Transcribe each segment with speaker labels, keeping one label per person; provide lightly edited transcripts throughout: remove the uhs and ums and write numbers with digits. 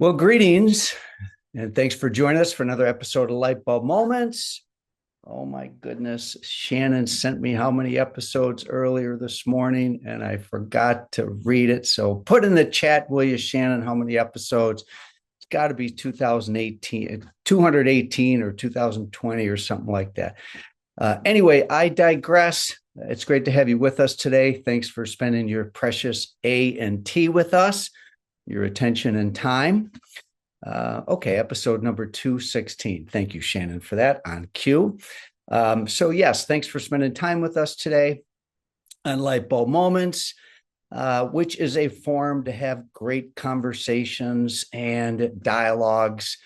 Speaker 1: Well, greetings, and thanks for joining us for another episode of Lightbulb Moments. Oh my goodness, Shannon sent me how many episodes earlier this morning, and I forgot to read it. So put in the chat, will you, Shannon, how many episodes? It's got to be 2018, 218 or 2020 or something like that. Anyway, I digress. It's great to have you with us today. Thanks for spending your precious A&T with us, your attention and time. Okay, episode number 216. Thank you, Shannon, for that on cue. So yes, thanks for spending time with us today on Lightbulb Moments, which is a forum to have great conversations and dialogues,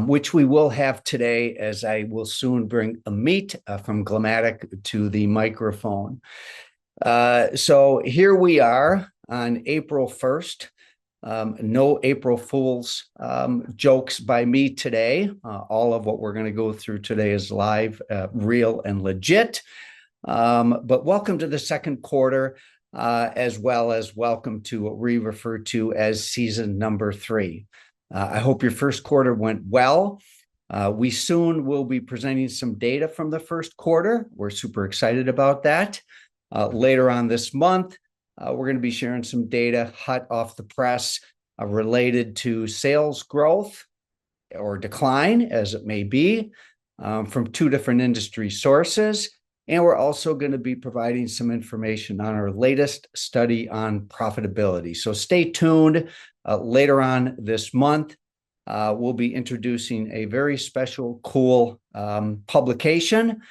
Speaker 1: which we will have today, as I will soon bring Ameet from Glammatic to the microphone. So here we are on April 1st. No April Fool's jokes by me today. All of what we're going to go through today is live, real, and legit. But welcome to the second quarter, as well as welcome to what we refer to as season number 3. I hope your first quarter went well. We soon will be presenting some data from the first quarter. We're super excited about that. Later on this month, we're going to be sharing some data hot off the press related to sales growth or decline, as it may be, from 2 different industry sources. And we're also going to be providing some information on our latest study on profitability. So stay tuned. Later on this month, we'll be introducing a very special, cool publication,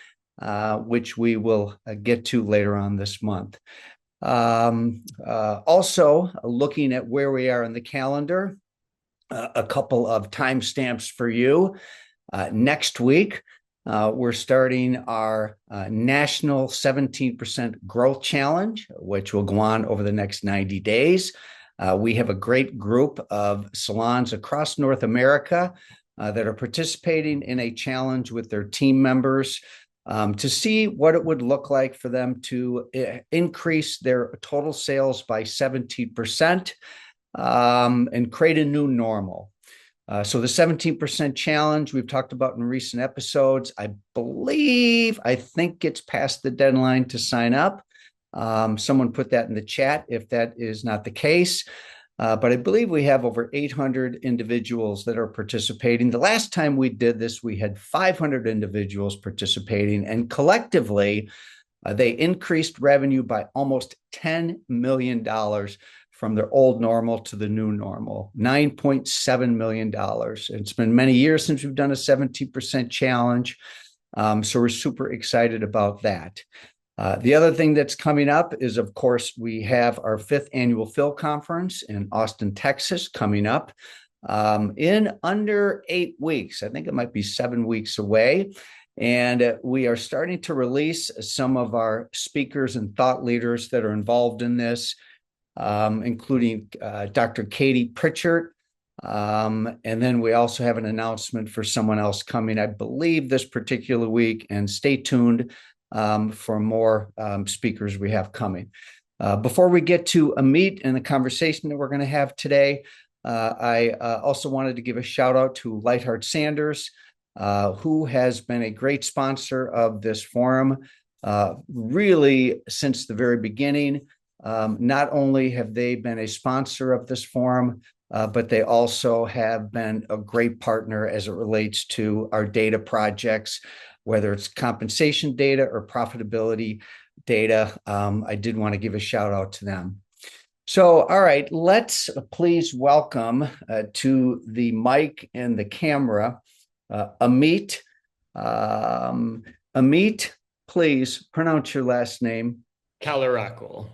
Speaker 1: which we will get to later on this month. Also, looking at where we are in the calendar, a couple of timestamps for you. Next week, we're starting our national 17% growth challenge, which will go on over the next 90 days. We have a great group of salons across North America that are participating in a challenge with their team members to see what it would look like for them to increase their total sales by 17% and create a new normal. So the 17% challenge we've talked about in recent episodes, I think it's past the deadline to sign up. Someone put that in the chat if that is not the case. But I believe we have over 800 individuals that are participating. The last time we did this, we had 500 individuals participating, and collectively, they increased revenue by almost $10 million from their old normal to the new normal, $9.7 million. It's been many years since we've done a 17% challenge, so we're super excited about that. The other thing that's coming up is, of course, we have our 5th annual Phil conference in Austin, Texas, coming up in under 8 weeks. I think it might be 7 weeks away. And we are starting to release some of our speakers and thought leaders that are involved in this, including Dr. Katie Pritchard. And then we also have an announcement for someone else coming, I believe, this particular week. And stay tuned for more speakers we have coming. Before we get to Ameet and the conversation that we're going to have today, I also wanted to give a shout out to Lightheart Sanders, who has been a great sponsor of this forum, really since the very beginning. Not only have they been a sponsor of this forum, but they also have been a great partner as it relates to our data projects, whether it's compensation data or profitability data. I did want to give a shout out to them. So, all right, let's please welcome to the mic and the camera, Ameet. Ameet, please pronounce your last name.
Speaker 2: Kallarackal.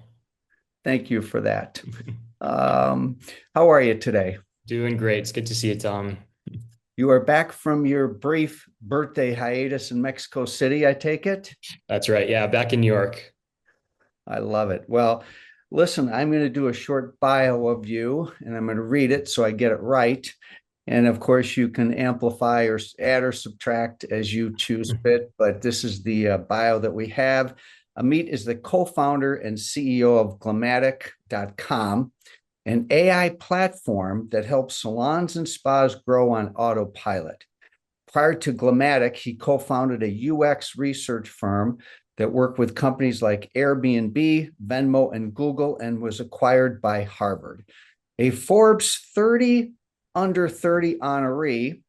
Speaker 1: Thank you for that. How are you today?
Speaker 2: Doing great. It's good to see you, Tom.
Speaker 1: You are back from your brief birthday hiatus in Mexico City, I take it?
Speaker 2: That's right. Yeah, back in New York.
Speaker 1: I love it. Well, listen, I'm going to do a short bio of you, and I'm going to read it so I get it right. And of course, you can amplify or add or subtract as you choose fit, but this is the bio that we have. Ameet is the co-founder and CEO of Glammatic.com an AI platform that helps salons and spas grow on autopilot. Prior to Glammatic, he co-founded a UX research firm that worked with companies like Airbnb, Venmo, and Google, and was acquired by Harvard. A Forbes 30 under 30 honoree.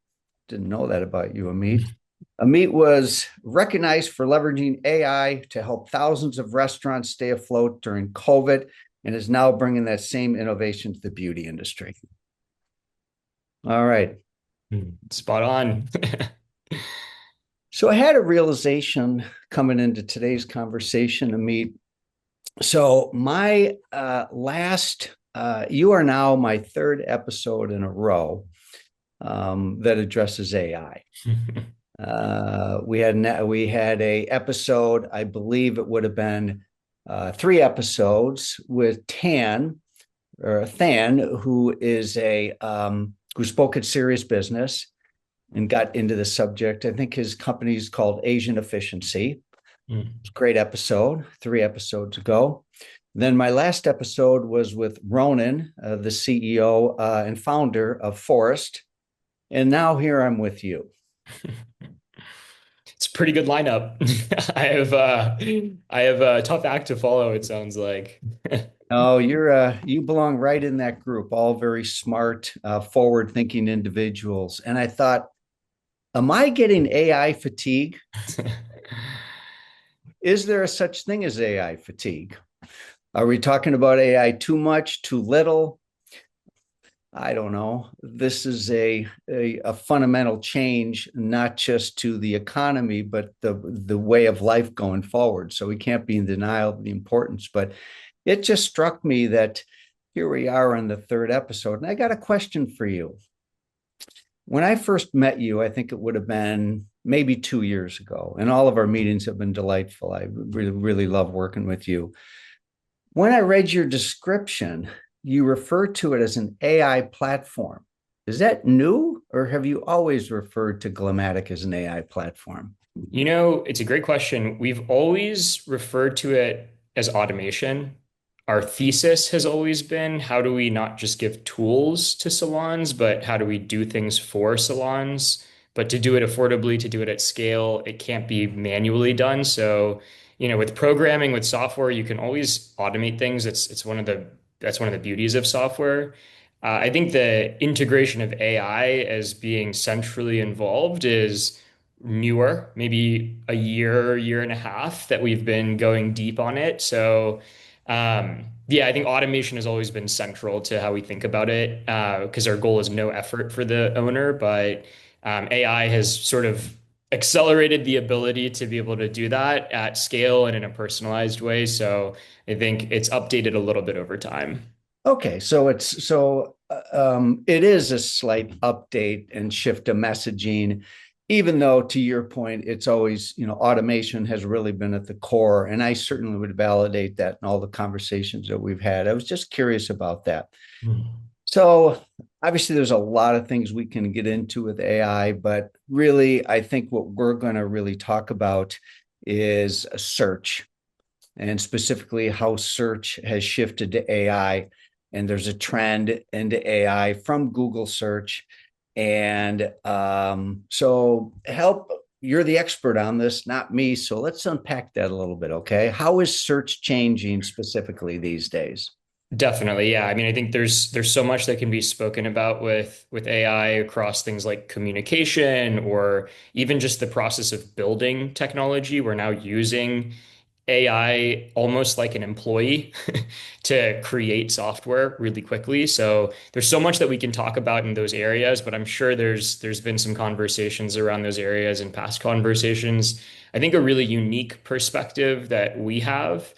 Speaker 1: Didn't know that about you, Ameet. Ameet was recognized for leveraging AI to help thousands of restaurants stay afloat during COVID and is now bringing that same innovation to the beauty industry. All right.
Speaker 2: Spot on.
Speaker 1: So I had a realization coming into today's conversation, Ameet. So my you are now my third episode in a row that addresses AI. We had a episode, I believe it would have been 3 episodes with Than, who is who spoke at Serious Business and got into the subject. I think his company is called Asian Efficiency. It was a great episode, 3 episodes ago. Then my last episode was with Ronan, the CEO and founder of Forest. And now here I'm with you.
Speaker 2: It's a pretty good lineup. I have a tough act to follow, it sounds like.
Speaker 1: Oh, you belong right in that group, all very smart, forward-thinking individuals. And I thought, am I getting AI fatigue? Is there a such thing as AI fatigue? Are we talking about AI too much, too little? I don't know. This is a fundamental change, not just to the economy, but the way of life going forward. So we can't be in denial of the importance. But it just struck me that here we are on the third episode. And I got a question for you. When I first met you, I think it would have been maybe 2 years ago, and all of our meetings have been delightful. I really, really love working with you. When I read your description, you refer to it as an AI platform. Is that new, or have you always referred to Glammatic as an AI platform?
Speaker 2: It's a great question. We've always referred to it as automation. Our thesis has always been how do we not just give tools to salons, but how do we do things for salons? But to do it affordably, to do it at scale, it can't be manually done. So, with programming, with software, you can always automate things. It's one of the That's one of the beauties of software. I think the integration of AI as being centrally involved is newer, maybe a year, year and a half that we've been going deep on it. So, yeah, I think automation has always been central to how we think about it because our goal is no effort for the owner, but AI has sort of accelerated the ability to be able to do that at scale and in a personalized way. So I think it's updated a little bit over time.
Speaker 1: Okay, so it is a slight update and shift of messaging, even though to your point, it's always, automation has really been at the core. And I certainly would validate that in all the conversations that we've had. I was just curious about that. So obviously there's a lot of things we can get into with AI, but really, I think what we're going to really talk about is search, and specifically how search has shifted to AI. And there's a trend into AI from Google search. And you're the expert on this, not me. So let's unpack that a little bit, okay? How is search changing specifically these days?
Speaker 2: Definitely, yeah. I mean, I think there's so much that can be spoken about with AI across things like communication or even just the process of building technology. We're now using AI almost like an employee to create software really quickly. So there's so much that we can talk about in those areas, but I'm sure there's been some conversations around those areas in past conversations. I think a really unique perspective that we have,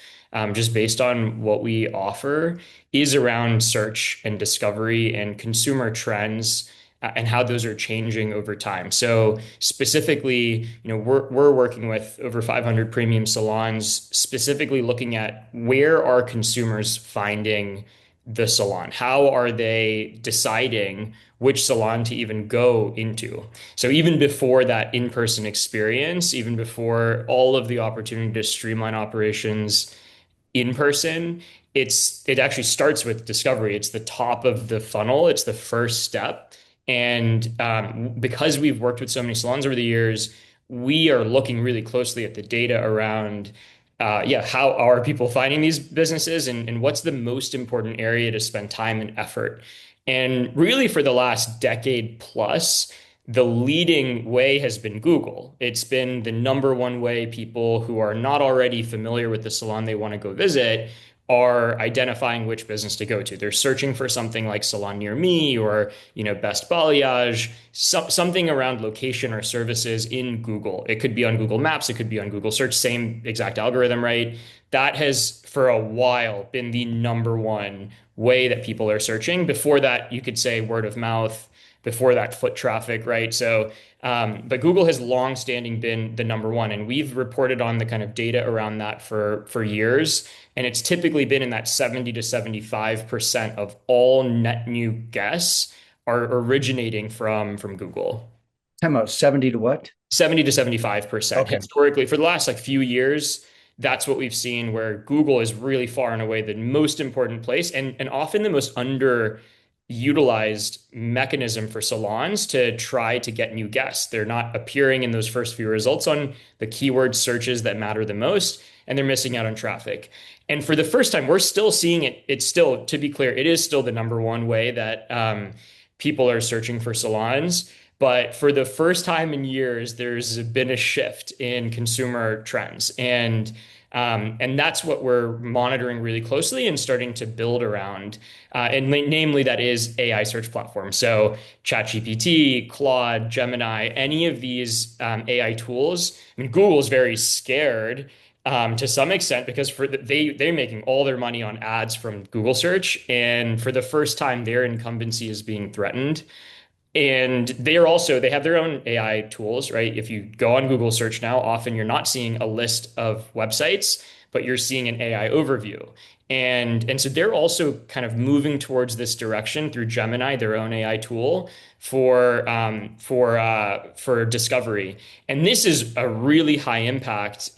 Speaker 2: just based on what we offer, is around search and discovery and consumer trends and how those are changing over time. So specifically, we're working with over 500 premium salons, specifically looking at where are consumers finding the salon? How are they deciding which salon to even go into? So even before that in-person experience, even before all of the opportunity to streamline operations in person, it actually starts with discovery. It's the top of the funnel. It's the first step. And because we've worked with so many salons over the years, we are looking really closely at the data around, yeah, how are people finding these businesses and what's the most important area to spend time and effort. And really, for the last decade plus, the leading way has been Google. It's been the number one way people who are not already familiar with the salon they want to go visit are identifying which business to go to. They're searching for something like salon near me or, best balayage, something around location or services in Google. It could be on Google Maps, it could be on Google Search, same exact algorithm, right? That has for a while been the number one way that people are searching. Before that, you could say word of mouth, before that, foot traffic, right? So, but Google has long-standing been the number one, and we've reported on the kind of data around that for years. And it's typically been in that 70 to 75% of all net new guests are originating from Google.
Speaker 1: Time out 70 to what?
Speaker 2: 70 to 75%.
Speaker 1: Okay.
Speaker 2: Historically, for the last like few years, that's what we've seen where Google is really far and away the most important place and often the most underutilized mechanism for salons to try to get new guests. They're not appearing in those first few results on the keyword searches that matter the most, and they're missing out on traffic. And for the first time, we're still seeing it. It's still, to be clear, it is still the number one way that people are searching for salons. But for the first time in years, there's been a shift in consumer trends, and that's what we're monitoring really closely and starting to build around. And namely, that is AI search platforms. So ChatGPT, Claude, Gemini, any of these AI tools. I mean, Google's very scared to some extent because they're making all their money on ads from Google search, and for the first time, their incumbency is being threatened. And they have their own AI tools, right? If you go on Google search now, often you're not seeing a list of websites, but you're seeing an AI overview. And so they're also kind of moving towards this direction through Gemini, their own AI tool for discovery. And this is a really high impact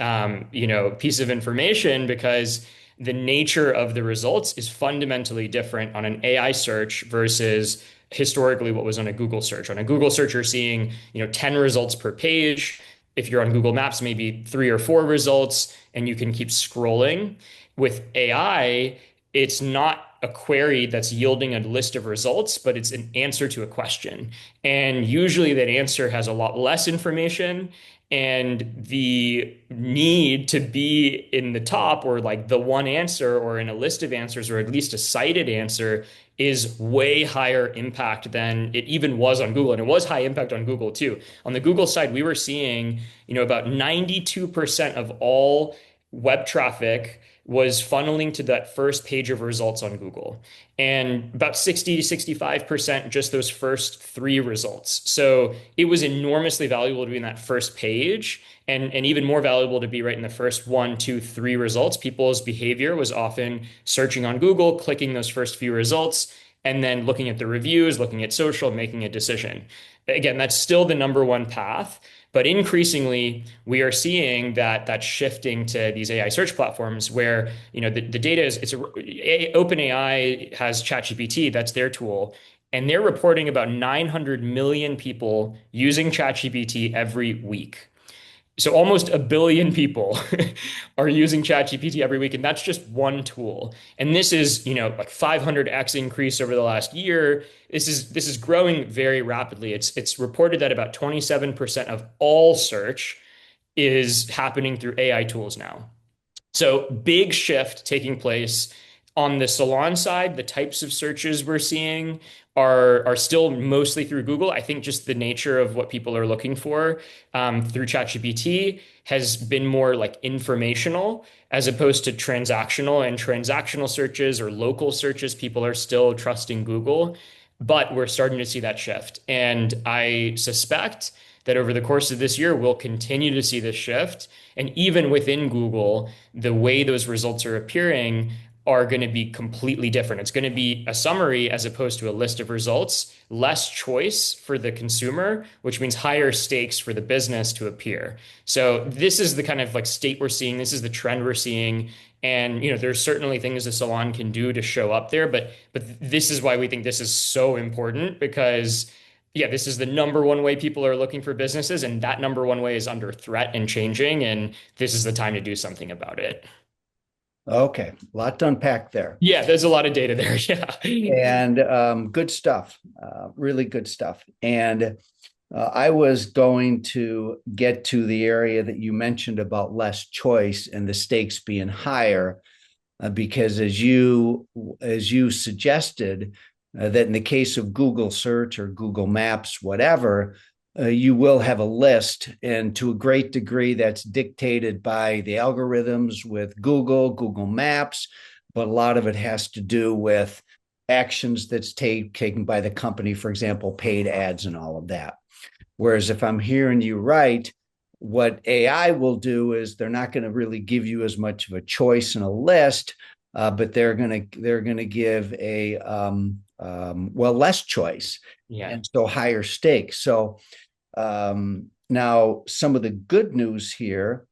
Speaker 2: piece of information because the nature of the results is fundamentally different on an AI search versus historically what was on a Google search. On a Google search, you're seeing, 10 results per page. If you're on Google Maps, maybe 3 or 4 results, and you can keep scrolling. With AI, it's not a query that's yielding a list of results, but it's an answer to a question. And usually that answer has a lot less information, and the need to be in the top or like the one answer or in a list of answers or at least a cited answer is way higher impact than it even was on Google. And it was high impact on Google too. On the Google side, we were seeing, about 92% of all web traffic was funneling to that first page of results on Google, and about 60 to 65% just those first 3 results. So it was enormously valuable to be in that first page, and even more valuable to be right in the first 1, 2, 3 results. People's behavior was often searching on Google, clicking those first few results, and then looking at the reviews, looking at social, making a decision. Again, that's still the number one path. But increasingly, we are seeing that shifting to these AI search platforms where, the data OpenAI has ChatGPT, that's their tool, and they're reporting about 900 million people using ChatGPT every week. So almost a billion people are using ChatGPT every week, and that's just one tool. And this is, like 500x increase over the last year. This is growing very rapidly. It's reported that about 27% of all search is happening through AI tools now. So big shift taking place on the salon side. The types of searches we're seeing are still mostly through Google. I think just the nature of what people are looking for through ChatGPT has been more like informational as opposed to transactional. And transactional searches or local searches, people are still trusting Google, but we're starting to see that shift. And I suspect that over the course of this year, we'll continue to see this shift. And even within Google, the way those results are appearing are going to be completely different. It's going to be a summary as opposed to a list of results, less choice for the consumer, which means higher stakes for the business to appear. So this is the kind of like state we're seeing. This is the trend we're seeing. And there's certainly things a salon can do to show up there, but this is why we think this is so important because yeah, this is the number one way people are looking for businesses, and that number one way is under threat and changing, and this is the time to do something about it.
Speaker 1: Okay, a lot to unpack there.
Speaker 2: Yeah, there's a lot of data there. Yeah.
Speaker 1: And good stuff, really good stuff. And I was going to get to the area that you mentioned about less choice and the stakes being higher, because as you suggested, that in the case of Google search or Google Maps, whatever, you will have a list. And to a great degree, that's dictated by the algorithms with Google Maps, but a lot of it has to do with actions that's taken by the company, for example, paid ads and all of that. Whereas if I'm hearing you right, what AI will do is they're not going to really give you as much of a choice and a list, but they're going to give a less choice,
Speaker 2: Yeah.
Speaker 1: and so higher stakes. So now some of the good news here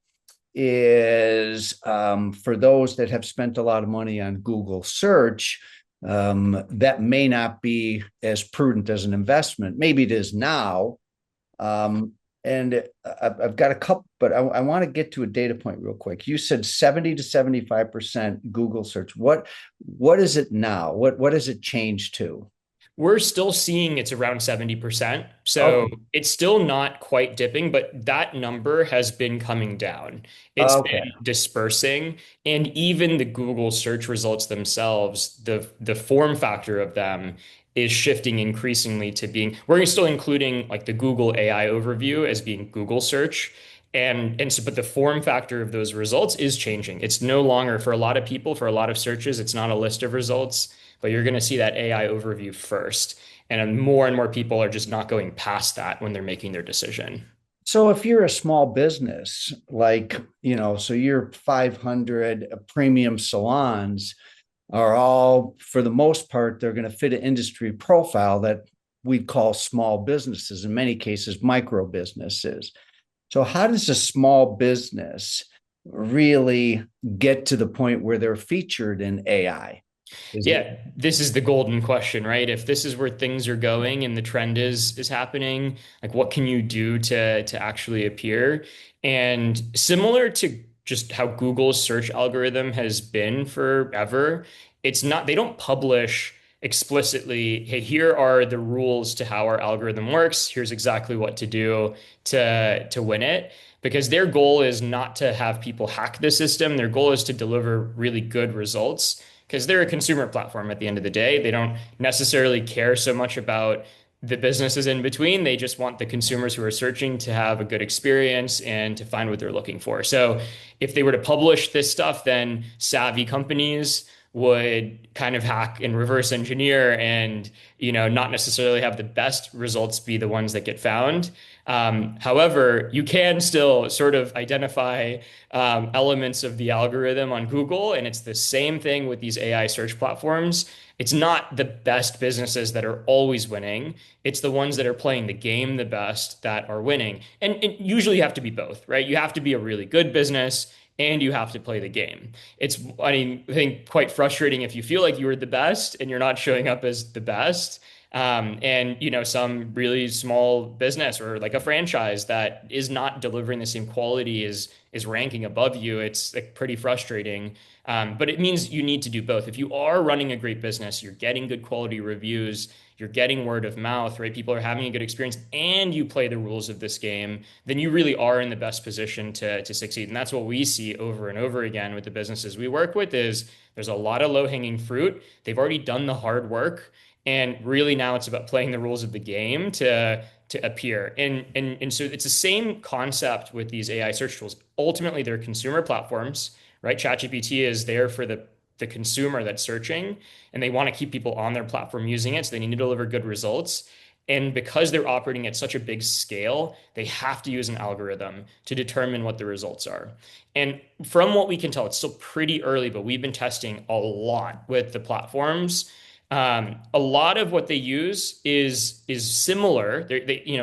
Speaker 1: is, for those that have spent a lot of money on Google search, that may not be as prudent as an investment. Maybe it is now. And I've got a couple, but I want to get to a data point real quick. You said 70 to 75% Google search. What is it now? What has it changed to?
Speaker 2: We're still seeing it's around 70%. So
Speaker 1: Okay.
Speaker 2: it's still not quite dipping, but that number has been coming down. It's
Speaker 1: Okay.
Speaker 2: been dispersing. And even the Google search results themselves, the form factor of them is shifting increasingly to being, we're still including like the Google AI overview as being Google search. And so, but the form factor of those results is changing. It's no longer for a lot of people, for a lot of searches, it's not a list of results, but you're going to see that AI overview first. And more people are just not going past that when they're making their decision.
Speaker 1: So if you're a small business, like, so you're 500 premium salons are all, for the most part, they're going to fit an industry profile that we'd call small businesses, in many cases, micro businesses. So how does a small business really get to the point where they're featured in AI? Is it
Speaker 2: Yeah, this is the golden question, right? If this is where things are going and the trend is happening, like what can you do to actually appear? And similar to just how Google's search algorithm has been forever, it's not, they don't publish explicitly, hey, here are the rules to how our algorithm works. Here's exactly what to do to win it. Because their goal is not to have people hack the system. Their goal is to deliver really good results because they're a consumer platform at the end of the day. They don't necessarily care so much about the businesses in between. They just want the consumers who are searching to have a good experience and to find what they're looking for. So if they were to publish this stuff, then savvy companies would kind of hack and reverse engineer and not necessarily have the best results be the ones that get found. However, you can still sort of identify elements of the algorithm on Google, and it's the same thing with these AI search platforms. It's not the best businesses that are always winning. It's the ones that are playing the game the best that are winning. And usually you have to be both, right? You have to be a really good business and you have to play the game. I think quite frustrating if you feel like you were the best and you're not showing up as the best. And some really small business or like a franchise that is not delivering the same quality is ranking above you. It's like pretty frustrating. But it means you need to do both. If you are running a great business, you're getting good quality reviews, you're getting word of mouth, right? People are having a good experience, and you play the rules of this game, then you really are in the best position to succeed. And that's what we see over and over again with the businesses we work with is there's a lot of low-hanging fruit. They've already done the hard work. And really now it's about playing the rules of the game to appear. And so it's the same concept with these AI search tools. Ultimately, they're consumer platforms, right? ChatGPT is there for the consumer that's searching, and they want to keep people on their platform using it. So they need to deliver good results. And because they're operating at such a big scale, they have to use an algorithm to determine what the results are. And from what we can tell, it's still pretty early, but we've been testing a lot with the platforms. A lot of what they use is similar.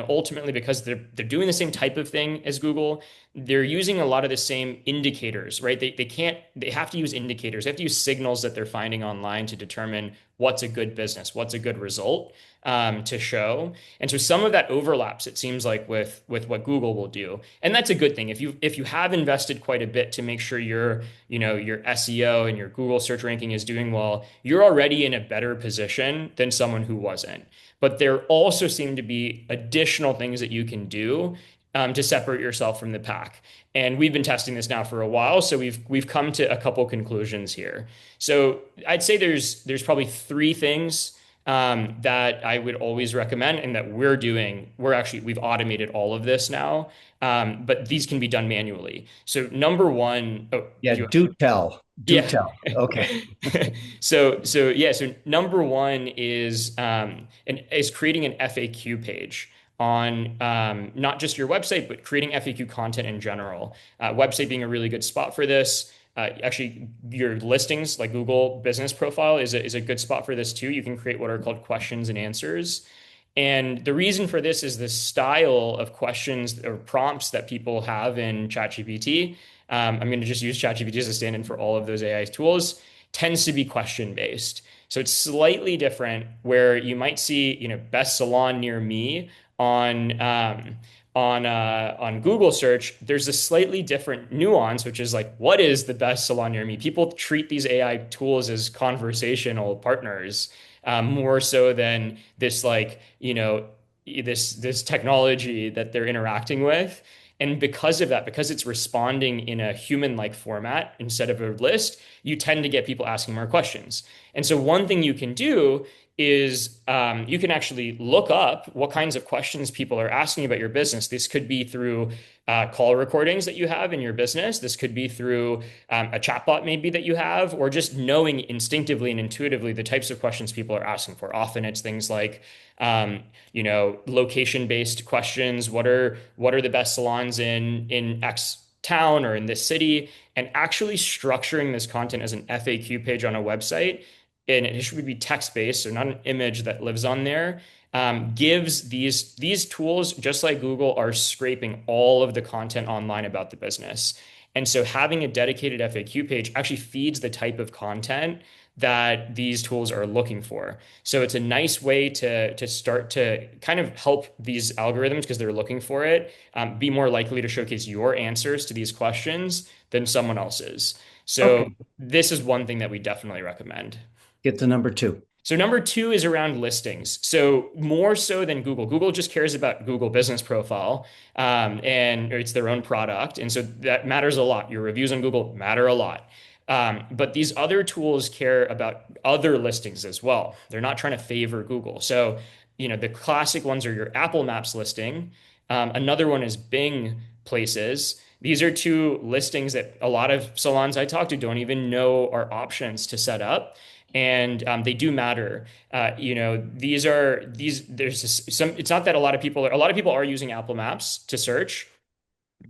Speaker 2: Ultimately because they're doing the same type of thing as Google, they're using a lot of the same indicators, right? They have to use indicators. They have to use signals that they're finding online to determine what's a good business, what's a good result to show. And so some of that overlaps, it seems like, with what Google will do. And that's a good thing. If you have invested quite a bit to make sure your SEO and your Google search ranking is doing well, you're already in a better position than someone who wasn't. But there also seem to be additional things that you can do to separate yourself from the pack. And we've been testing this now for a while, so we've come to a couple conclusions here. So I'd say there's probably three things that I would always recommend and that we're doing. We've automated all of this now, but these can be done manually. So number one, oh,
Speaker 1: Yeah,
Speaker 2: do you
Speaker 1: do tell. Do
Speaker 2: yeah.
Speaker 1: tell. Okay.
Speaker 2: So number one is creating an FAQ page on not just your website, but creating FAQ content in general. Website being a really good spot for this. Actually, your listings, like Google Business Profile, is a good spot for this too. You can create what are called questions and answers. And the reason for this is the style of questions or prompts that people have in ChatGPT. I'm going to just use ChatGPT as a stand-in for all of those AI tools, tends to be question based. So it's slightly different where you might see, best salon near me on on Google search. There's a slightly different nuance, which is like, what is the best salon near me? People treat these AI tools as conversational partners, more so than this this technology that they're interacting with. And because of that, because it's responding in a human-like format instead of a list, you tend to get people asking more questions. And so one thing you can do is you can actually look up what kinds of questions people are asking about your business. This could be through call recordings that you have in your business. This could be through a chatbot maybe that you have, or just knowing instinctively and intuitively the types of questions people are asking for. Often it's things like, location-based questions. What are the best salons in X town or in this city? And actually structuring this content as an FAQ page on a website, and it should be text-based, so not an image that lives on there, gives these tools, just like Google, are scraping all of the content online about the business. And so having a dedicated FAQ page actually feeds the type of content that these tools are looking for. So it's a nice way to start to kind of help these algorithms, because they're looking for it, be more likely to showcase your answers to these questions than someone else's. So
Speaker 1: Okay.
Speaker 2: this is one thing that we definitely recommend.
Speaker 1: Get to number two.
Speaker 2: So number two is around listings. So more so than Google. Google just cares about Google Business Profile, and it's their own product, and so that matters a lot. Your reviews on Google matter a lot. But these other tools care about other listings as well. They're not trying to favor Google. So, the classic ones are your Apple Maps listing. Another one is Bing Places. These are two listings that a lot of salons I talk to don't even know are options to set up. And they do matter. It's not that a lot of people are using Apple Maps to search.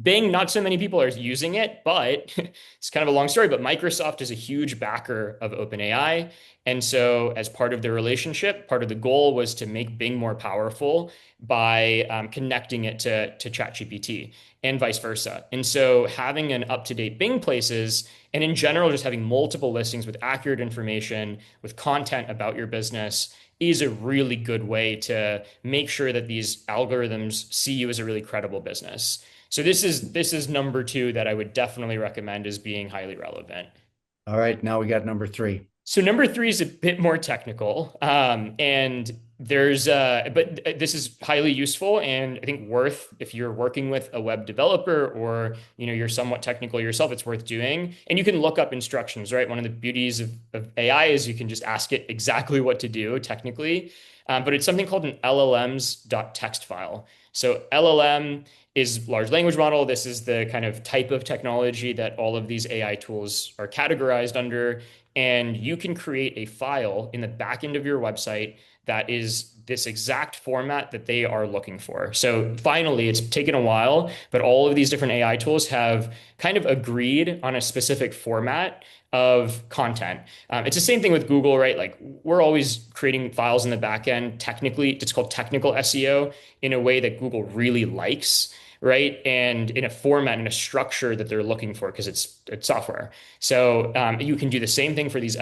Speaker 2: Bing, not so many people are using it, but it's kind of a long story. But Microsoft is a huge backer of OpenAI. And so, as part of their relationship, part of the goal was to make Bing more powerful by connecting it to ChatGPT and vice versa. And so, having an up-to-date Bing places, and in general, just having multiple listings with accurate information, with content about your business, is a really good way to make sure that these algorithms see you as a really credible business. So this is number two that I would definitely recommend as being highly relevant.
Speaker 1: All right. Now we got number three.
Speaker 2: So number three is a bit more technical, and but this is highly useful, and I think worth, if you're working with a web developer, or you're somewhat technical yourself, it's worth doing. And you can look up instructions, right? One of the beauties of AI is you can just ask it exactly what to do technically, but it's something called an LLMs.txt file. So LLM is large language model. This is the kind of type of technology that all of these AI tools are categorized under. and you can create a file in the back end of your website that is this exact format that they are looking for. So finally, it's taken a while, but all of these different AI tools have kind of agreed on a specific format of content. It's the same thing with Google, right? Like we're always creating files in the back end. Technically, it's called technical SEO in a way that Google really likes, right? And in a format and a structure that they're looking for because it's software. So you can do the same thing for these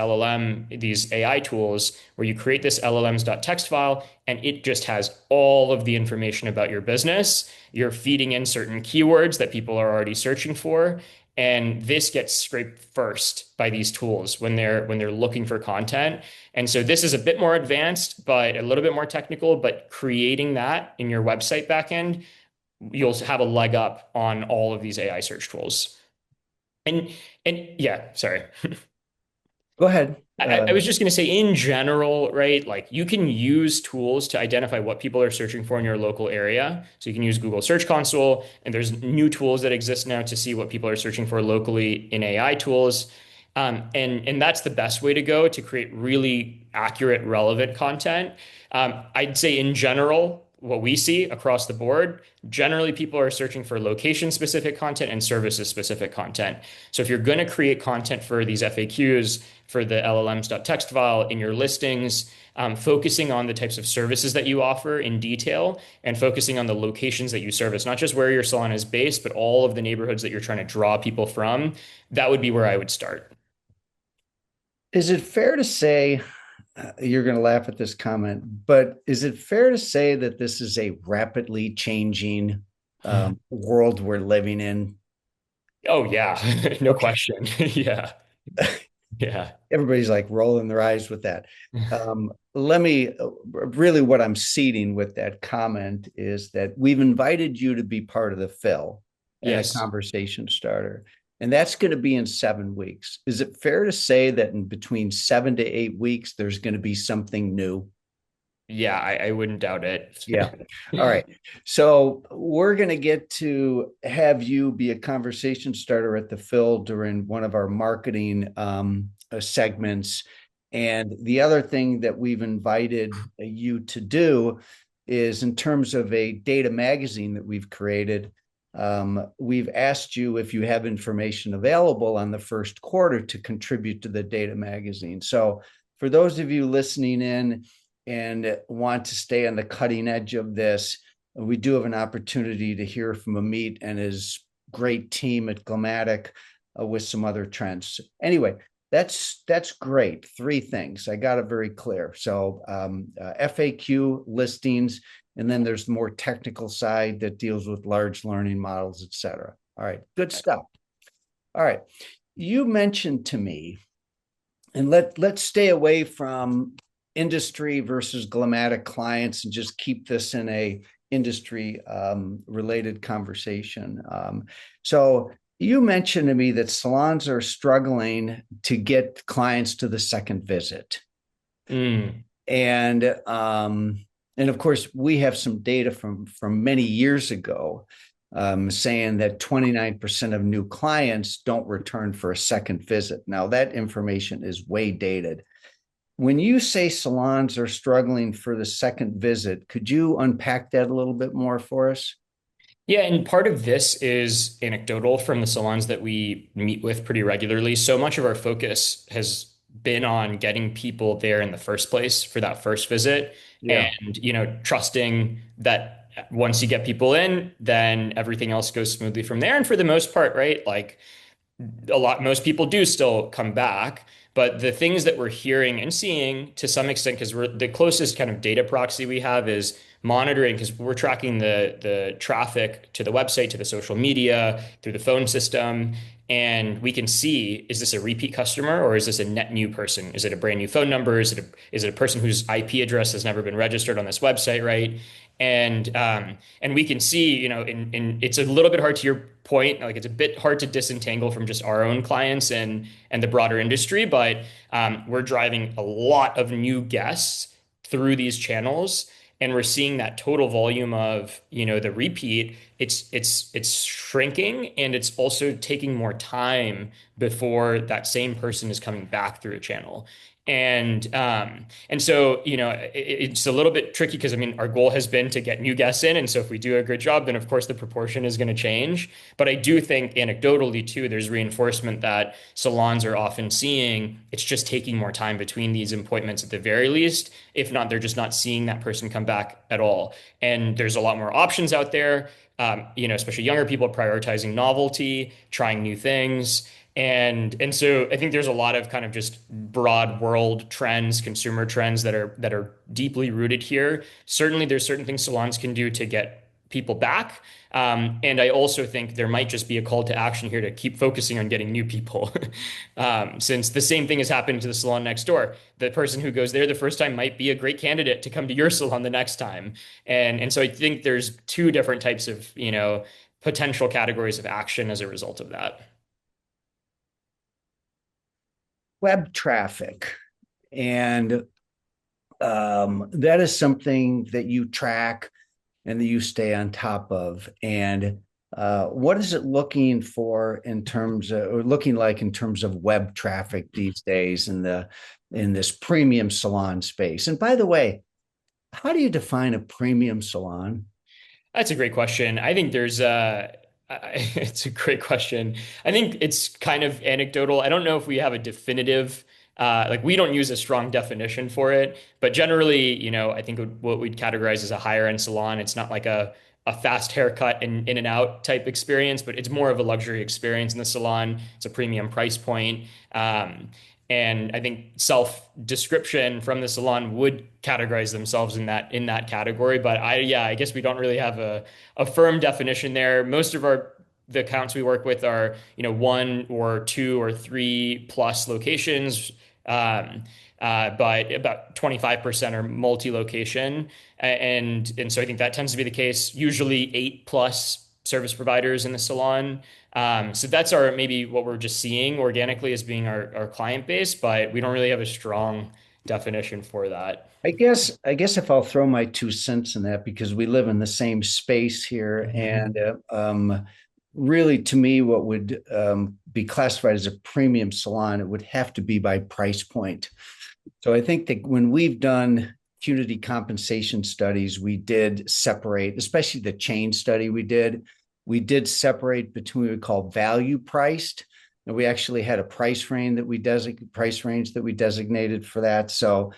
Speaker 2: these AI tools, where you create this LLMs.txt file, and it just has all of the information about your business. You're feeding in certain keywords that people are already searching for, and this gets scraped first by these tools when they're looking for content. And so this is a bit more advanced, but a little bit more technical. But creating that in your website backend, you'll have a leg up on all of these AI search tools. And yeah, sorry.
Speaker 1: Go ahead.
Speaker 2: I was just going to say, in general, right? Like you can use tools to identify what people are searching for in your local area. So you can use Google Search Console, and there's new tools that exist now to see what people are searching for locally in AI tools. And that's the best way to go to create really accurate, relevant content. I'd say in general, what we see across the board, generally people are searching for location specific content and services specific content. So if you're going to create content for these FAQs, for the LLMs.txt file in your listings, focusing on the types of services that you offer in detail and focusing on the locations that you service, not just where your salon is based, but all of the neighborhoods that you're trying to draw people from, that would be where I would start.
Speaker 1: Is it fair to say, you're going to laugh at this comment, but is it fair to say that this is a rapidly changing world we're living in?
Speaker 2: Oh yeah, no
Speaker 1: Okay.
Speaker 2: question. Yeah. Yeah.
Speaker 1: Everybody's like rolling their eyes with that. Let me really, what I'm seeding with that comment is that we've invited you to be part of the fill and a
Speaker 2: Yes.
Speaker 1: conversation starter. And that's going to be in 7 weeks. Is it fair to say that in between 7 to 8 weeks, there's going to be something new?
Speaker 2: Yeah, I wouldn't doubt it.
Speaker 1: Yeah. All right. So we're going to get to have you be a conversation starter at the Phil during one of our marketing segments. And the other thing that we've invited you to do is, in terms of a data magazine that we've created, we've asked you if you have information available on the first quarter to contribute to the data magazine. So for those of you listening in and want to stay on the cutting edge of this, we do have an opportunity to hear from Ameet and his great team at Glammatic with some other trends. Anyway, that's great. Three things. I got it very clear. So FAQ listings, and then there's the more technical side that deals with large learning models, et cetera. All right, good stuff. All right. You mentioned to me, and let's stay away from industry versus Glammatic clients and just keep this in a industry related conversation. So you mentioned to me that salons are struggling to get clients to the second visit.
Speaker 2: Mm.
Speaker 1: And of course, we have some data from many years ago saying that 29% of new clients don't return for a second visit. Now, that information is way dated. When you say salons are struggling for the second visit, could you unpack that a little bit more for us?
Speaker 2: Yeah, and part of this is anecdotal from the salons that we meet with pretty regularly. So much of our focus has been on getting people there in the first place for that first visit,
Speaker 1: Yeah.
Speaker 2: and trusting that once you get people in, then everything else goes smoothly from there. And for the most part, right? Like most people do still come back, but the things that we're hearing and seeing to some extent, because we're the closest kind of data proxy we have is monitoring, because we're tracking the traffic to the website, to the social media, through the phone system. And we can see, is this a repeat customer or is this a net new person? Is it a brand new phone number? Is it a person whose IP address has never been registered on this website, right? And we can see, in it's a little bit hard, to your point, like it's a bit hard to disentangle from just our own clients and the broader industry, but we're driving a lot of new guests through these channels. and we're seeing that total volume of, the repeat, it's shrinking, and it's also taking more time before that same person is coming back through a channel. And so, it's a little bit tricky because I mean, our goal has been to get new guests in. And so if we do a good job, then of course the proportion is going to change. But I do think anecdotally too, there's reinforcement that salons are often seeing it's just taking more time between these appointments at the very least. If not, they're just not seeing that person come back at all. And there's a lot more options out there. Especially younger people prioritizing novelty, trying new things. And so I think there's a lot of kind of just broad world trends, consumer trends that are deeply rooted here. Certainly, there's certain things salons can do to get people back. And I also think there might just be a call to action here to keep focusing on getting new people. Since the same thing has happened to the salon next door. The person who goes there the first time might be a great candidate to come to your salon the next time. And so I think there's two different types of, potential categories of action as a result of that.
Speaker 1: Web traffic. And that is something that you track and that you stay on top of. And what is it looking for in terms of, or looking like in terms of web traffic these days in this premium salon space? And by the way, how do you define a premium salon?
Speaker 2: That's a great question. I think it's a great question. I think it's kind of anecdotal. I don't know if we have a definitive, like we don't use a strong definition for it, but generally, I think what we'd categorize as a higher end salon, it's not like a fast haircut and in and out type experience, but it's more of a luxury experience in the salon. It's a premium price point. And I think self-description from the salon would categorize themselves in that category. But I guess we don't really have a firm definition there. Most of the accounts we work with are, one or two or three plus locations. But about 25% are multi-location. And so I think that tends to be the case, usually 8+ service providers in the salon. So that's maybe what we're just seeing organically as being our client base, but we don't really have a strong definition for that.
Speaker 1: I guess if I'll throw my 2 cents in that, because we live in the same space here, and really, to me, what would be classified as a premium salon, it would have to be by price point. So I think that when we've done community compensation studies, we did separate, especially the chain study we did separate between what we call value priced. And we actually had a price range that we designated for that. So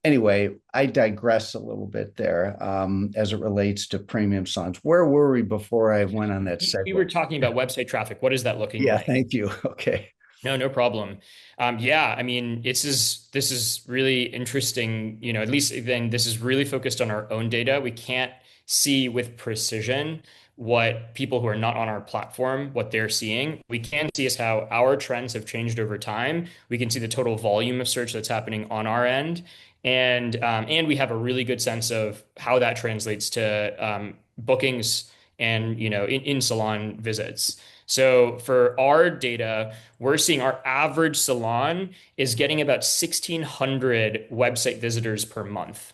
Speaker 1: anyway, I digress a little bit there as it relates to premium salons. Where were we before I went on that
Speaker 2: We
Speaker 1: segue?
Speaker 2: were talking about website traffic. What is that looking
Speaker 1: Yeah,
Speaker 2: like?
Speaker 1: thank you. Okay.
Speaker 2: No, no problem. Yeah, I mean, this is really interesting. At least then this is really focused on our own data. We can't see with precision what people who are not on our platform, what they're seeing. We can see is how our trends have changed over time. We can see the total volume of search that's happening on our end, and we have a really good sense of how that translates to bookings and in salon visits. So for our data, we're seeing our average salon is getting about 1,600 website visitors per month.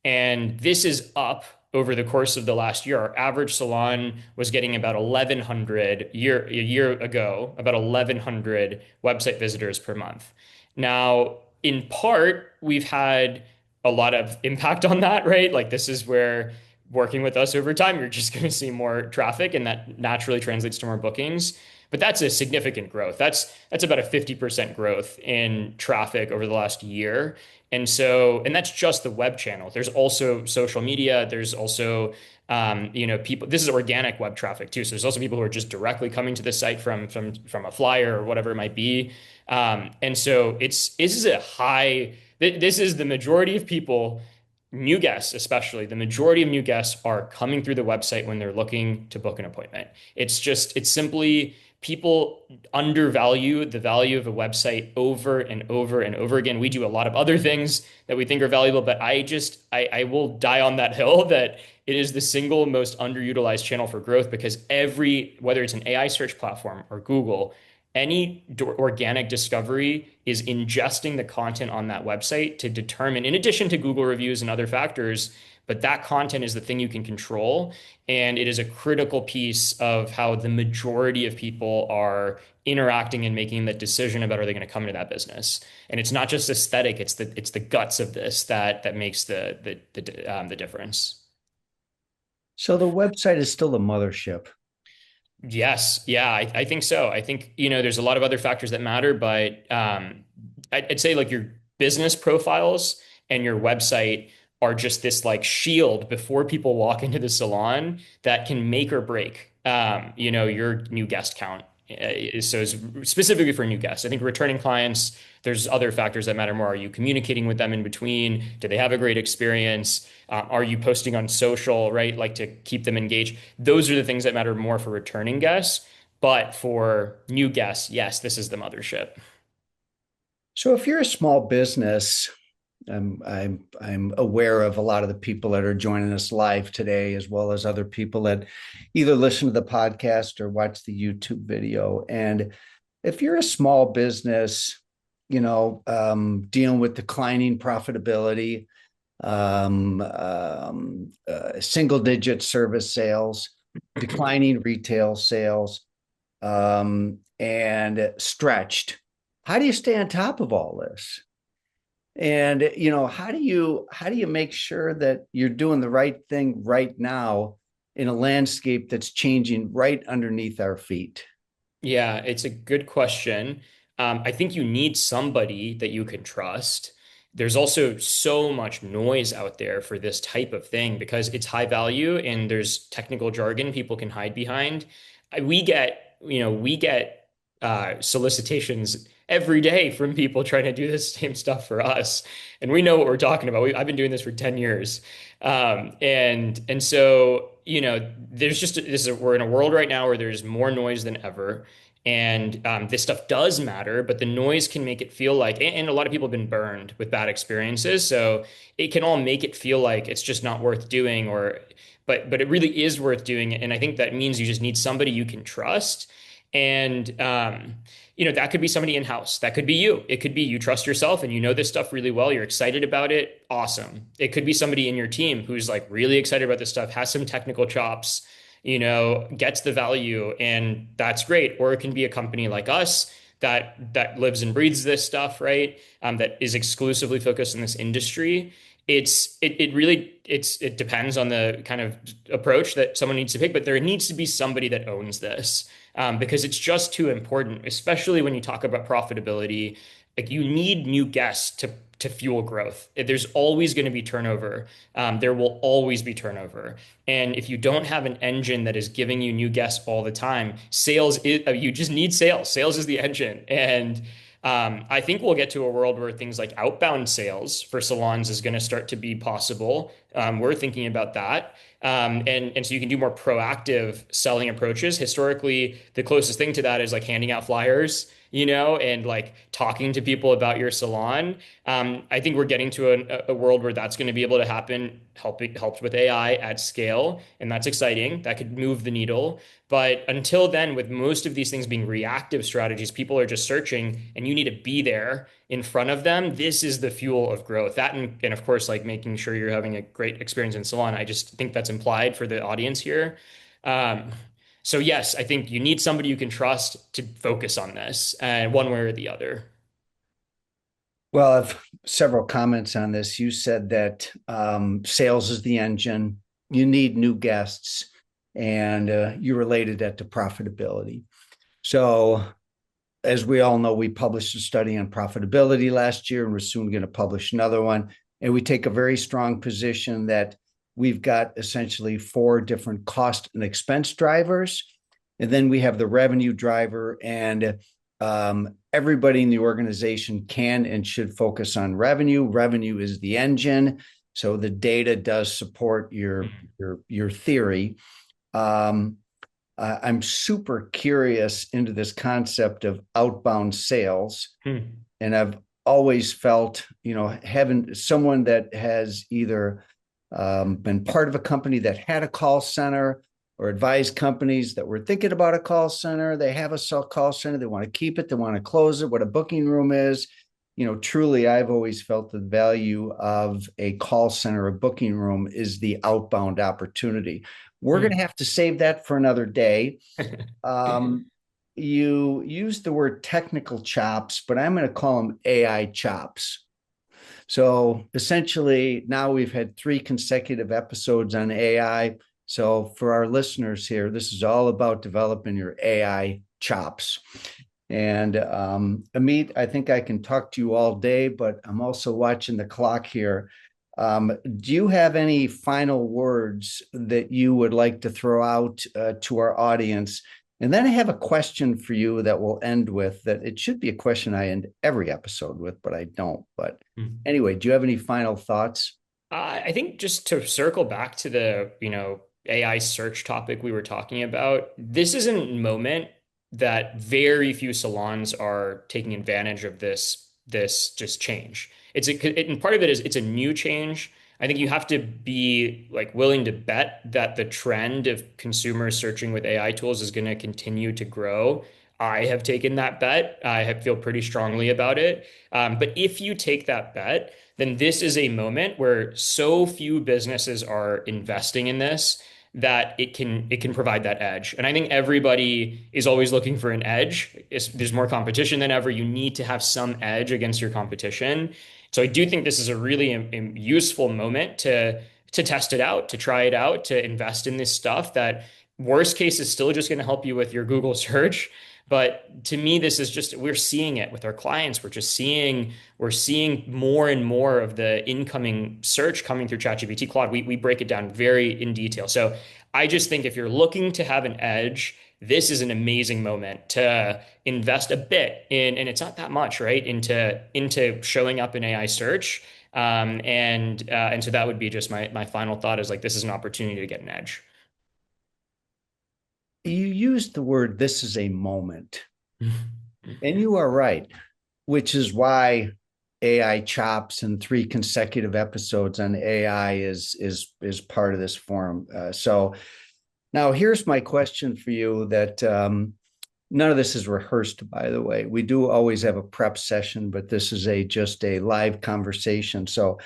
Speaker 2: And this is up over the course of the last year. Our average salon was getting about 1,100 a year ago, about 1,100 website visitors per month. Now, in part, we've had a lot of impact on that, right? Like this is where working with us over time, you're just going to see more traffic, and that naturally translates to more bookings. But that's a significant growth. That's about a 50% growth in traffic over the last year. And that's just the web channel. There's also social media. There's also, people. This is organic web traffic too. So there's also people who are just directly coming to the site from a flyer or whatever it might be. And so this is a high. This is the majority of people, new guests especially. The majority of new guests are coming through the website when they're looking to book an appointment. It's simply people undervalue the value of a website over and over and over again. We do a lot of other things that we think are valuable, but I will die on that hill that it is the single most underutilized channel for growth, because whether it's an AI search platform or Google, Any organic discovery is ingesting the content on that website to determine, in addition to Google reviews and other factors, but that content is the thing you can control. And it is a critical piece of how the majority of people are interacting and making the decision about are they going to come into that business. And it's not just aesthetic, it's the guts of this that makes the difference.
Speaker 1: So the website is still the mothership.
Speaker 2: Yes, yeah, I think so. I think, there's a lot of other factors that matter, but I'd say like your business profiles and your website are just this like shield before people walk into the salon that can make or break, your new guest count. So it's specifically for new guests. I think returning clients, there's other factors that matter more. Are you communicating with them in between? Do they have a great experience? Are you posting on social, right? Like to keep them engaged. Those are the things that matter more for returning guests. But for new guests, yes, this is the mothership.
Speaker 1: So if you're a small business, I'm aware of a lot of the people that are joining us live today, as well as other people that either listen to the podcast or watch the YouTube video. And if you're a small business, dealing with declining profitability, single digit service sales, declining retail sales, and stretched. How do you stay on top of all this? And how do you make sure that you're doing the right thing right now in a landscape that's changing right underneath our feet?
Speaker 2: Yeah, it's a good question. I think you need somebody that you can trust. There's also so much noise out there for this type of thing because it's high value and there's technical jargon people can hide behind. We get solicitations every day from people trying to do this same stuff for us, and we know what we're talking about. I've been doing this for 10 years, and so there's just we're in a world right now where there's more noise than ever. And this stuff does matter, but the noise can make it feel like, and a lot of people have been burned with bad experiences. So it can all make it feel like it's just not worth doing, but it really is worth doing. And I think that means you just need somebody you can trust. And, that could be somebody in-house. That could be you. It could be you trust yourself and you know this stuff really well. You're excited about it. Awesome. It could be somebody in your team who's like really excited about this stuff, has some technical chops, gets the value, and that's great. Or it can be a company like us that lives and breathes this stuff, right? That is exclusively focused in this industry. It depends on the kind of approach that someone needs to pick, but there needs to be somebody that owns this, because it's just too important, especially when you talk about profitability. Like you need new guests to fuel growth. There's always going to be turnover. There will always be turnover. And if you don't have an engine that is giving you new guests all the time, you just need sales. Sales is the engine. And I think we'll get to a world where things like outbound sales for salons is going to start to be possible. We're thinking about that. And so you can do more proactive selling approaches. Historically, the closest thing to that is like handing out flyers, and like talking to people about your salon. I think we're getting to a world where that's going to be able to happen, helped with AI at scale. And that's exciting. That could move the needle. But until then, with most of these things being reactive strategies, people are just searching and you need to be there in front of them. This is the fuel of growth. That and of course, like making sure you're having a great experience in salon. I just think that's implied for the audience here. Um, so yes, I think you need somebody you can trust to focus on this, one way or the other.
Speaker 1: Well, I've several comments on this. You said that sales is the engine. You need new guests, and you related that to profitability. So, as we all know, we published a study on profitability last year, and we're soon going to publish another one. And we take a very strong position that we've got essentially four different cost and expense drivers. And then we have the revenue driver, and everybody in the organization can and should focus on revenue. Revenue is the engine. So the data does support your theory. I'm super curious into this concept of outbound sales.
Speaker 2: Hmm.
Speaker 1: And I've always felt, having someone that has either been part of a company that had a call center or advise companies that were thinking about a call center. They have a call center, they want to keep it, they want to close it, what a booking room is. Truly, I've always felt the value of a call center, a booking room is the outbound opportunity. We're going to
Speaker 2: Hmm.
Speaker 1: have to save that for another day. Um, you use the word technical chops, but I'm going to call them AI chops. So essentially, now we've had 3 consecutive episodes on AI. So for our listeners here, this is all about developing your AI chops. And Ameet, I think I can talk to you all day, but I'm also watching the clock here. Do you have any final words that you would like to throw out to our audience? And then I have a question for you that we'll end with that it should be a question I end every episode with, but I don't. But anyway, do you have any final thoughts?
Speaker 2: I think just to circle back to the, AI search topic we were talking about, this is a moment that very few salons are taking advantage of this just change. And part of it is it's a new change. I think you have to be like willing to bet that the trend of consumers searching with AI tools is going to continue to grow. I have taken that bet. Feel pretty strongly about it. But if you take that bet, then this is a moment where so few businesses are investing in this that it can provide that edge. And I think everybody is always looking for an edge. There's more competition than ever. You need to have some edge against your competition. So I do think this is a really useful moment to test it out, to try it out, to invest in this stuff that worst case is still just going to help you with your Google search. But to me, this is just we're seeing it with our clients. We're seeing more and more of the incoming search coming through ChatGPT. Claude, we break it down very in detail. So I just think if you're looking to have an edge, this is an amazing moment to invest a bit in, and it's not that much, right? Into showing up in AI search. And so that would be just my final thought is like this is an opportunity to get an edge.
Speaker 1: You used the word this is a moment, and you are right, which is why AI chops and 3 consecutive episodes on AI is part of this forum. So now here's my question for you that none of this is rehearsed, by the way. We do always have a prep session, but this is just a live conversation. So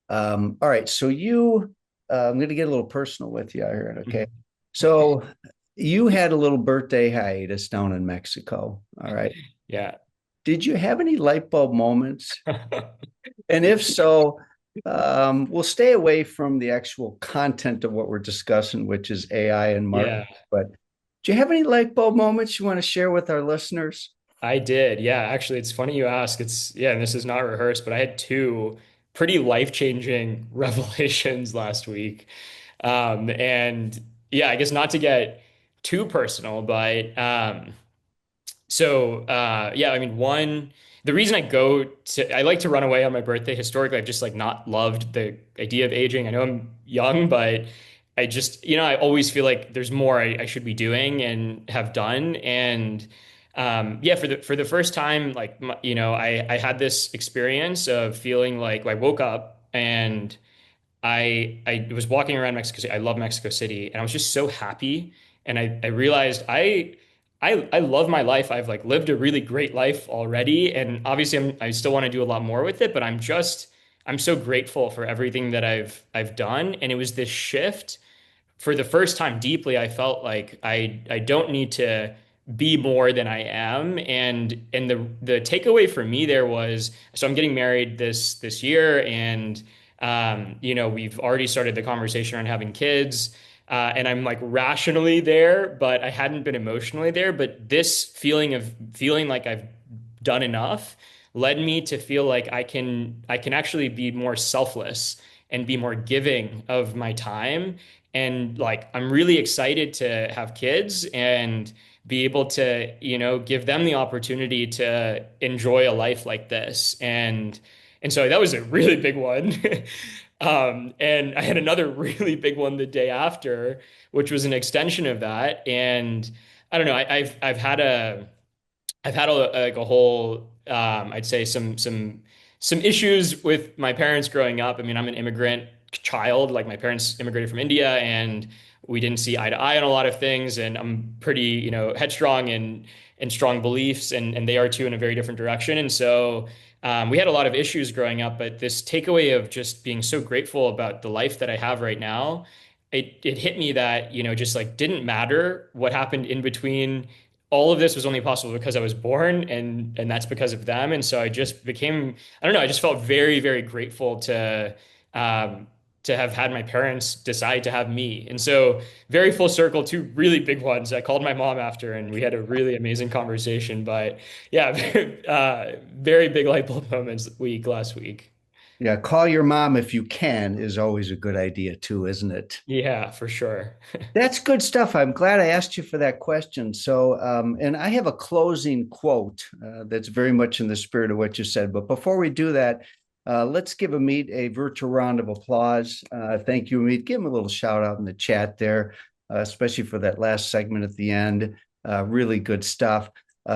Speaker 1: all right, so I'm going to get a little personal with you here, okay? So you had a little birthday hiatus down in Mexico, all right?
Speaker 2: Yeah.
Speaker 1: Did you have any light bulb moments? And if so, we'll stay away from the actual content of what we're discussing, which is AI and marketing.
Speaker 2: Yeah.
Speaker 1: But do you have any light bulb moments you want to share with our listeners?
Speaker 2: I did. Yeah, actually, it's funny you ask. Yeah, and this is not rehearsed, but I had two pretty life-changing revelations last week. And yeah, I guess not to get too personal, but yeah, I mean, the reason I like to run away on my birthday. Historically, I've just like not loved the idea of aging. I know I'm young, but I just, I always feel like there's more I should be doing and have done. And yeah, for the first time, like, I had this experience of feeling like I woke up and I was walking around Mexico City. I love Mexico City, and I was just so happy. And I realized I love my life. I've like lived a really great life already, and obviously I still want to do a lot more with it. But I'm so grateful for everything that I've done. And it was this shift for the first time deeply. I felt like I don't need to be more than I am. And the takeaway for me there was, so I'm getting married this year, and we've already started the conversation around having kids. And I'm like rationally there, but I hadn't been emotionally there. But this feeling of feeling like I've done enough led me to feel like I can actually be more selfless and be more giving of my time. And like I'm really excited to have kids and be able to, give them the opportunity to enjoy a life like this. And so that was a really big one. And I had another really big one the day after, which was an extension of that. And I don't know, I've had like a whole I'd say some issues with my parents growing up. I mean, I'm an immigrant child. Like my parents immigrated from India and we didn't see eye to eye on a lot of things. And I'm pretty, headstrong and strong beliefs, and they are too in a very different direction. And so we had a lot of issues growing up, but this takeaway of just being so grateful about the life that I have right now, it hit me that, just like didn't matter what happened in between. All of this was only possible because I was born, and that's because of them. And so I just became, I don't know, I just felt very, very grateful um, to have had my parents decide to have me. And so very full circle, two really big ones. I called my mom after and we had a really amazing conversation. But yeah, very big light bulb moments last week.
Speaker 1: Yeah, call your mom if you can is always a good idea too, isn't it?
Speaker 2: Yeah, for sure.
Speaker 1: That's good stuff. I'm glad I asked you for that question. So, and I have a closing quote that's very much in the spirit of what you said. But before we do that, let's give Ameet a virtual round of applause. Thank you, Ameet. Give him a little shout out in the chat there, especially for that last segment at the end. Really good stuff.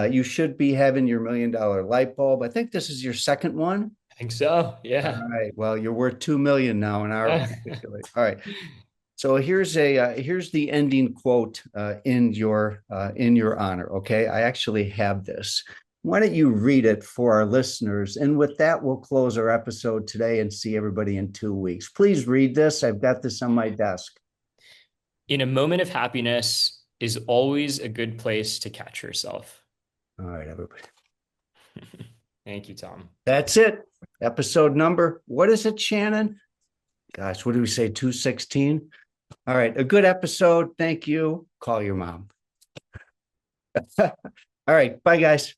Speaker 1: You should be having your $1 million light bulb. I think this is your second one.
Speaker 2: I think so.
Speaker 1: All
Speaker 2: Yeah.
Speaker 1: right. Well, you're worth 2 million now in our particular. All right. So here's the ending quote in your honor. Okay, I actually have this. Why don't you read it for our listeners? And with that, we'll close our episode today and see everybody in 2 weeks. Please read this. I've got this on my desk.
Speaker 2: In a moment of happiness is always a good place to catch yourself.
Speaker 1: All right, everybody.
Speaker 2: Thank you, Tom.
Speaker 1: That's it. Episode number. What is it, Shannon? Gosh, what do we say? 216. All right, a good episode. Thank you. Call your mom. All right, bye, guys.